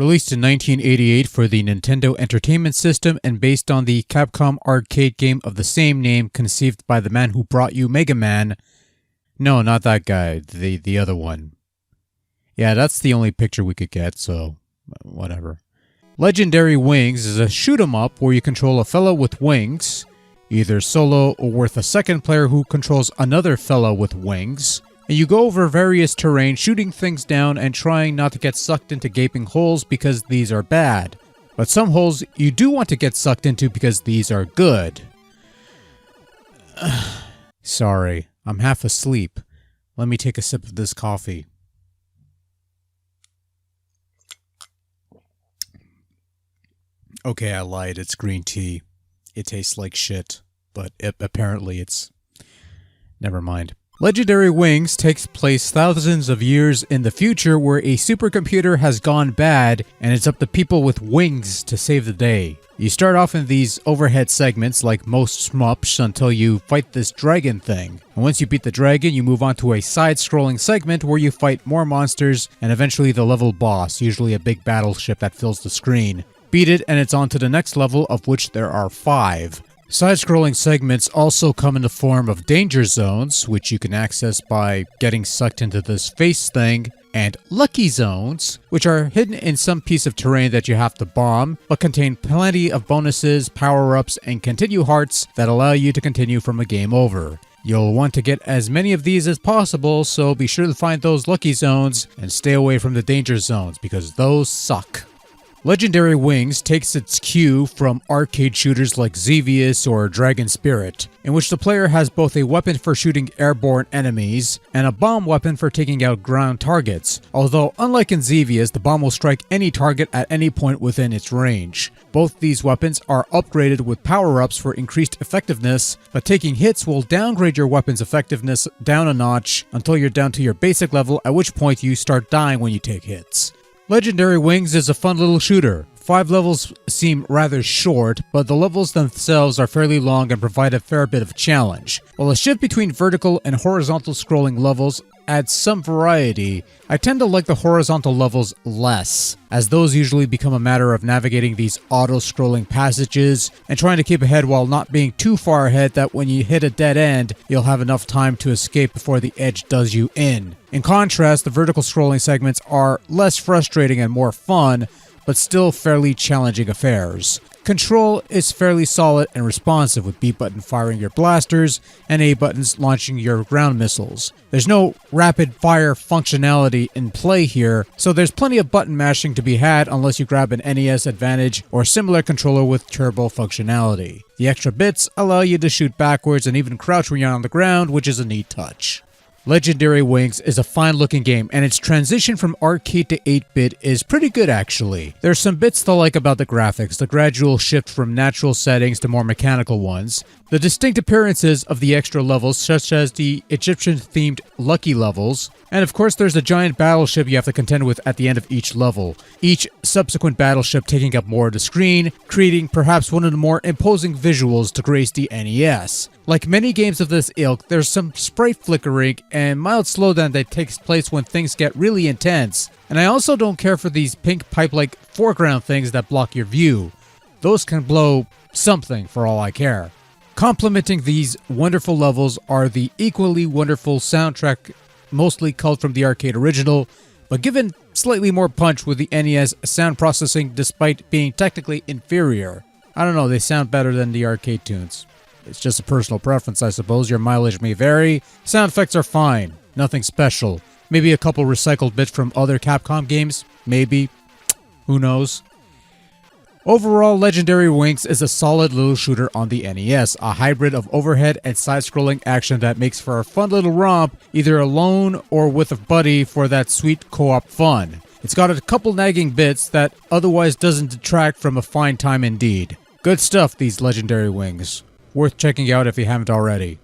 Released in 1988 for the Nintendo Entertainment System and based on the Capcom arcade game of the same name conceived by the man who brought you Mega Man. No, not that guy, the other one. Yeah, that's the only picture we could get, so whatever. Legendary Wings is a shoot-'em-up where you control a fellow with wings, either solo or with a second player who controls another fellow with wings, and you go over various terrain shooting things down and trying not to get sucked into gaping holes because these are bad. But some holes you do want to get sucked into because these are good. Sorry, I'm half asleep. Let me take a sip of this coffee. Okay, I lied. It's green tea. It tastes like shit, but apparently it's... Never mind. Legendary Wings takes place thousands of years in the future where a supercomputer has gone bad and it's up to people with wings to save the day. You start off in these overhead segments like most shmups until you fight this dragon thing. And once you beat the dragon, you move on to a side-scrolling segment where you fight more monsters and eventually the level boss, usually a big battleship that fills the screen. Beat it and it's on to the next level, of which there are 5. Side-scrolling segments also come in the form of danger zones, which you can access by getting sucked into this face thing, and lucky zones, which are hidden in some piece of terrain that you have to bomb, but contain plenty of bonuses, power-ups, and continue hearts that allow you to continue from a game over. You'll want to get as many of these as possible, so be sure to find those lucky zones and stay away from the danger zones, because those suck. Legendary Wings takes its cue from arcade shooters like Xevious or Dragon Spirit, in which the player has both a weapon for shooting airborne enemies and a bomb weapon for taking out ground targets, although unlike in Xevious, the bomb will strike any target at any point within its range. Both these weapons are upgraded with power-ups for increased effectiveness, but taking hits will downgrade your weapon's effectiveness down a notch until you're down to your basic level, at which point you start dying when you take hits. Legendary Wings is a fun little shooter. 5 levels seem rather short, but the levels themselves are fairly long and provide a fair bit of challenge. While a shift between vertical and horizontal scrolling levels adds some variety, I tend to like the horizontal levels less, as those usually become a matter of navigating these auto-scrolling passages and trying to keep ahead while not being too far ahead that when you hit a dead end, you'll have enough time to escape before the edge does you in. In contrast, the vertical scrolling segments are less frustrating and more fun, but still fairly challenging affairs. Control is fairly solid and responsive, with B button firing your blasters and A buttons launching your ground missiles. There's no rapid fire functionality in play here, so there's plenty of button mashing to be had unless you grab an NES Advantage or similar controller with turbo functionality. The extra bits allow you to shoot backwards and even crouch when you're on the ground, which is a neat touch. Legendary Wings is a fine-looking game, and its transition from arcade to 8-bit is pretty good actually. There's some bits to like about the graphics, the gradual shift from natural settings to more mechanical ones, the distinct appearances of the extra levels such as the Egyptian-themed Lucky levels, and of course there's a giant battleship you have to contend with at the end of each level, each subsequent battleship taking up more of the screen, creating perhaps one of the more imposing visuals to grace the NES. Like many games of this ilk, there's some sprite flickering and mild slowdown that takes place when things get really intense, and I also don't care for these pink pipe-like foreground things that block your view. Those can blow something for all I care. Complementing these wonderful levels are the equally wonderful soundtrack, mostly culled from the arcade original, but given slightly more punch with the NES sound processing despite being technically inferior. I don't know, they sound better than the arcade tunes. It's just a personal preference, I suppose. Your mileage may vary. Sound effects are fine. Nothing special. Maybe a couple recycled bits from other Capcom games? Maybe. Who knows? Overall, Legendary Wings is a solid little shooter on the NES, a hybrid of overhead and side-scrolling action that makes for a fun little romp, either alone or with a buddy for that sweet co-op fun. It's got a couple nagging bits that otherwise doesn't detract from a fine time indeed. Good stuff, these Legendary Wings. Worth checking out if you haven't already.